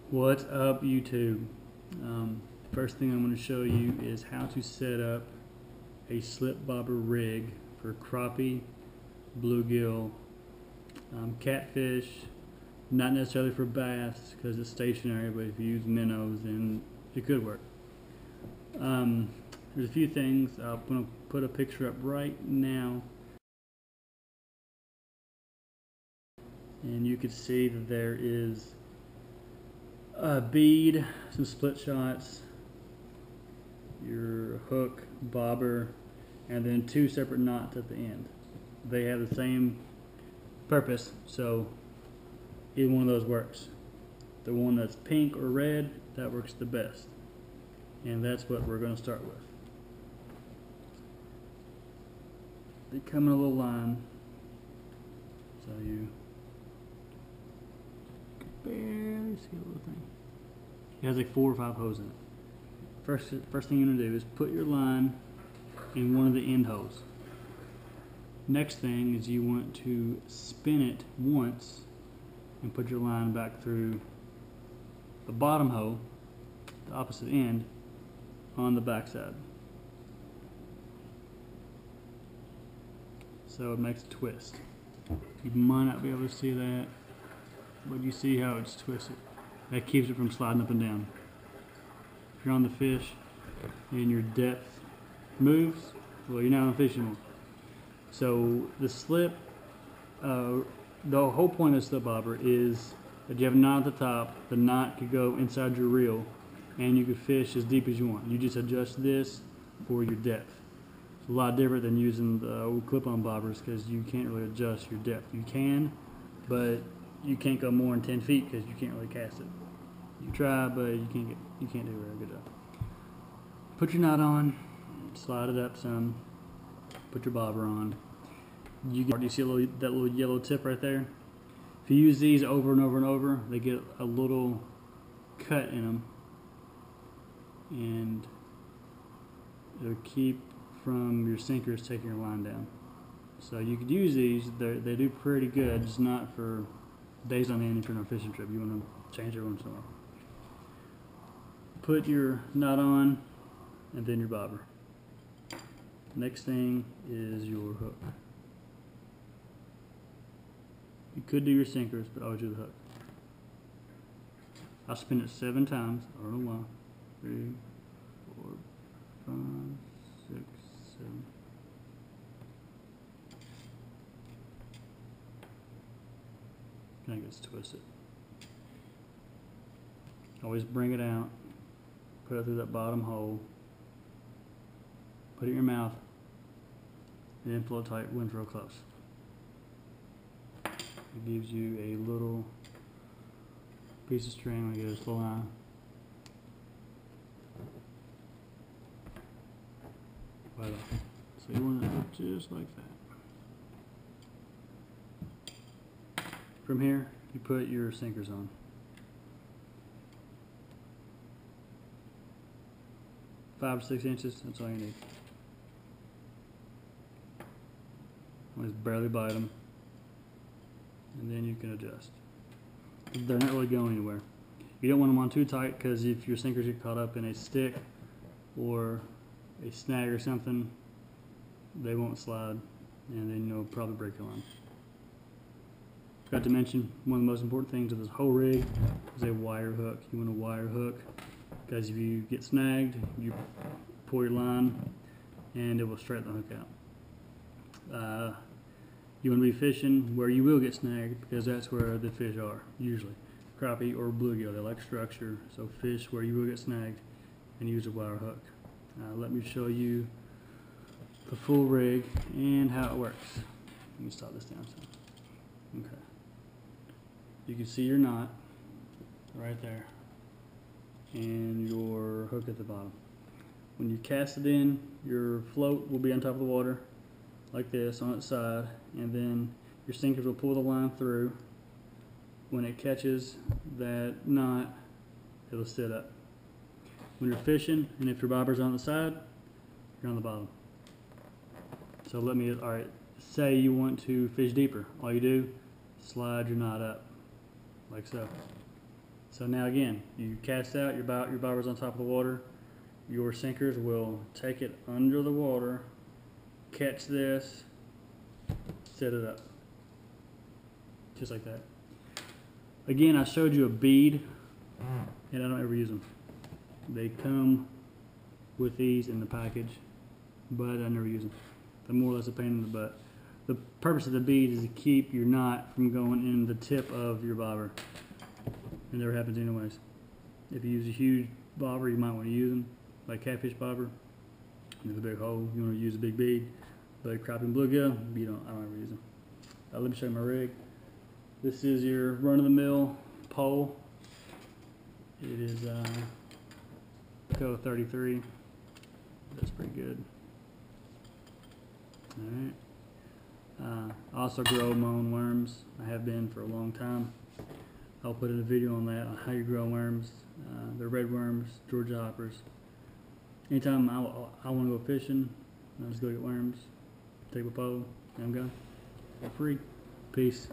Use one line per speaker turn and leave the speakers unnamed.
What's up, YouTube? First thing I'm going to show you is how to set up a slip bobber rig for crappie, bluegill, catfish, not necessarily for bass because it's stationary, but if you use minnows then it could work. There's a few things. I'm going to put a picture up right now and you can see that there is a bead, some split shots, your hook, bobber, and then two separate knots at the end. They have the same purpose, so either one of those works. The one that's pink or red, that works the best. And that's what we're going to start with. They come in a little line, so you can barely see a little thing. It has like 4 or 5 holes in it. First thing you're going to do is put your line in one of the end holes. Next thing is you want to spin it once and put your line back through the bottom hole, the opposite end, on the back side. So it makes a twist. You might not be able to see that, but you see how it's twisted. That keeps it from sliding up and down. If you're on the fish and your depth moves, well, you're not on fish anymore. So the slip, the whole point of the slip bobber is that you have a knot at the top. The knot could go inside your reel and you could fish as deep as you want. You just adjust this for your depth. It's a lot different than using the old clip-on bobbers because you can't really adjust your depth. You can, but you can't go more than 10 feet because you can't really cast it. You try, but you can't do a very good job. Put your knot on, slide it up some, put your bobber on. Do you see that little yellow tip right there? If you use these over and over and over, they get a little cut in them, and it'll keep from your sinkers taking your line down. So you could use these. They do pretty good. Just not for days on end if you're on a fishing trip. You want to change it once in a while. Put your knot on, and then your bobber. Next thing is your hook. You could do your sinkers, but always do the hook. I'll spin it 7 times. I don't know why. 3, 4, 5, 6, 7. I think it's twisted. Always bring it out. Put it through that bottom hole. Put it in your mouth. And then pull it tight when it's real close. It gives you a little piece of string like this, little line. Right off. So you want it to look just like that. From here, you put your sinkers on. Five or 6 inches, that's all you need. Just barely bite them, and then you can adjust. They're not really going anywhere. You don't want them on too tight because if your sinkers get caught up in a stick or a snag or something, they won't slide, and then you'll probably break your line. Forgot to mention, one of the most important things of this whole rig is a wire hook. You want a wire hook because if you get snagged, you pull your line and it will straighten the hook out. You want to be fishing where you will get snagged because that's where the fish are, usually. Crappie or bluegill, they like structure, so fish where you will get snagged and use a wire hook. Let me show you the full rig and how it works. Let me stop this down some. Okay. You can see your knot right there and your hook at the bottom. When you cast it in, your float will be on top of the water like this on its side, and then your sinkers will pull the line through. When it catches that knot, it'll sit up. When you're fishing, and if your bobber's on the side, you're on the bottom. So alright, say you want to fish deeper. All you do, slide your knot up, like so. So now again, you cast out, your bobber's on top of the water. Your sinkers will take it under the water, catch this, set it up. Just like that. Again, I showed you a bead, and I don't ever use them. They come with these in the package, but I never use them. They're more or less a pain in the butt. The purpose of the bead is to keep your knot from going in the tip of your bobber. It never happens anyways. If you use a huge bobber, you might want to use them, like catfish bobber. There's a big hole, you want to use a big bead. But crappie and bluegill, I don't ever use them. Let me show you my rig. This is your run-of-the-mill pole. It is Co 33. That's pretty good. Alright. I also grow my own worms. I have been for a long time. I'll put in a video on that, on how you grow worms. They're red worms, Georgia hoppers. Anytime I want to go fishing, I just go get worms, take my pole, and I'm gone. For free. Peace.